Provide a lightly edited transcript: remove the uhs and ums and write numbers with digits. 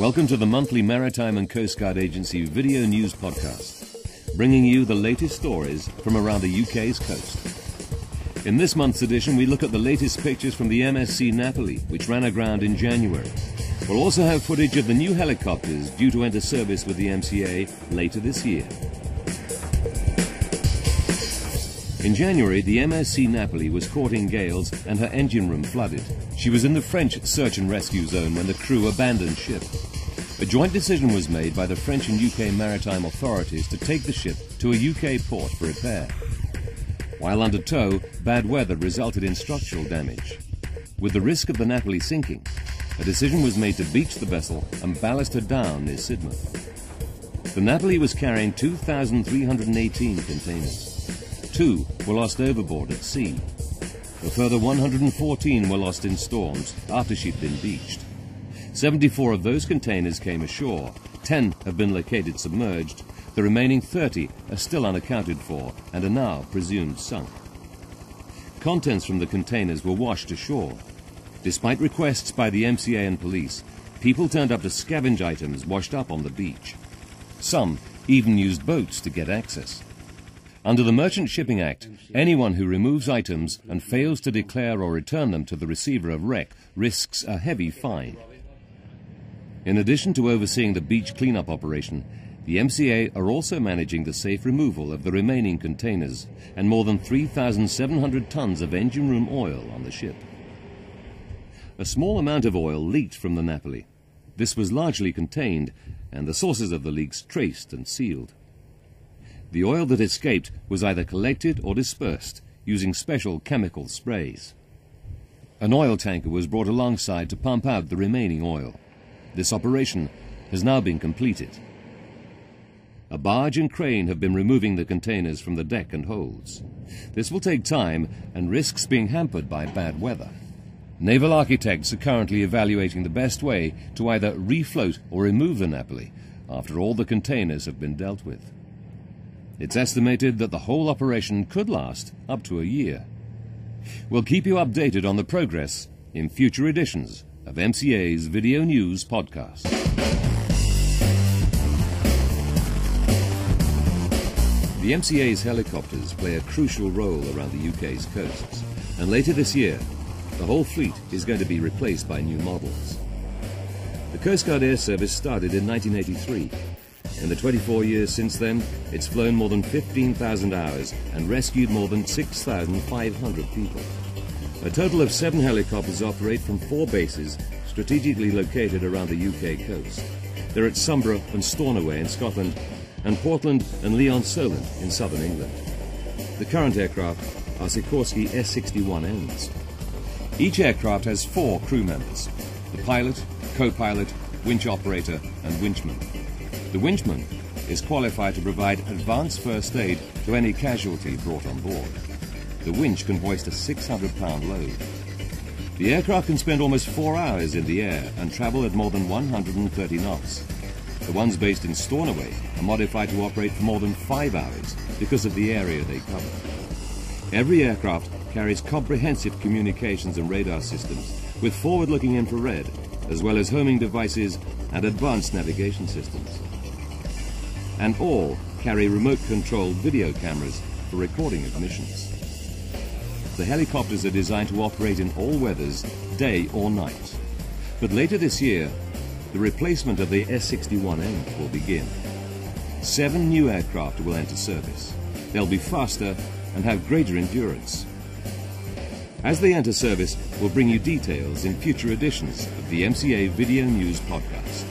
Welcome to the monthly Maritime and Coastguard Agency video news podcast, bringing you the latest stories from around the UK's coast. In this month's edition, we look at the latest pictures from the MSC Napoli, which ran aground in January. We'll also have footage of the new helicopters due to enter service with the MCA later this year. In January, the MSC Napoli was caught in gales and her engine room flooded. She was in the French search and rescue zone when the crew abandoned ship. A joint decision was made by the French and UK maritime authorities to take the ship to a UK port for repair. While under tow, bad weather resulted in structural damage. With the risk of the Napoli sinking, a decision was made to beach the vessel and ballast her down near Sidmouth. The Napoli was carrying 2,318 containers. 2 were lost overboard at sea. A further 114 were lost in storms after she'd been beached. 74 of those containers came ashore. 10 have been located submerged. The remaining 30 are still unaccounted for and are now presumed sunk. Contents from the containers were washed ashore. Despite requests by the MCA and police, people turned up to scavenge items washed up on the beach. Some even used boats to get access. Under the Merchant Shipping Act, anyone who removes items and fails to declare or return them to the receiver of wreck risks a heavy fine. In addition to overseeing the beach cleanup operation, the MCA are also managing the safe removal of the remaining containers and more than 3,700 tons of engine room oil on the ship. A small amount of oil leaked from the Napoli. This was largely contained and the sources of the leaks traced and sealed. The oil that escaped was either collected or dispersed using special chemical sprays. An oil tanker was brought alongside to pump out the remaining oil. This operation has now been completed. A barge and crane have been removing the containers from the deck and holds. This will take time and risks being hampered by bad weather. Naval architects are currently evaluating the best way to either refloat or remove the Napoli after all the containers have been dealt with. It's estimated that the whole operation could last up to a year. We'll keep you updated on the progress in future editions of MCA's Video News Podcast. The MCA's helicopters play a crucial role around the UK's coasts, and later this year, the whole fleet is going to be replaced by new models. The Coastguard Air Service started in 1983. In the 24 years since then, it's flown more than 15,000 hours and rescued more than 6,500 people. A total of 7 helicopters operate from 4 bases strategically located around the UK coast. They're at Sombra and Stornoway in Scotland and Portland and Leon-Solent in southern England. The current aircraft are Sikorsky S-61Ns. Each aircraft has 4 crew members: the pilot, co-pilot, winch operator and winchman. The winchman is qualified to provide advanced first aid to any casualty brought on board. The winch can hoist a 600-pound load. The aircraft can spend almost 4 hours in the air and travel at more than 130 knots. The ones based in Stornoway are modified to operate for more than 5 hours because of the area they cover. Every aircraft carries comprehensive communications and radar systems with forward-looking infrared, as well as homing devices and advanced navigation systems. And all carry remote-controlled video cameras for recording of missions. The helicopters are designed to operate in all weathers, day or night. But later this year, the replacement of the S-61N will begin. 7 new aircraft will enter service. They'll be faster and have greater endurance. As they enter service, we'll bring you details in future editions of the MCA Video News Podcast.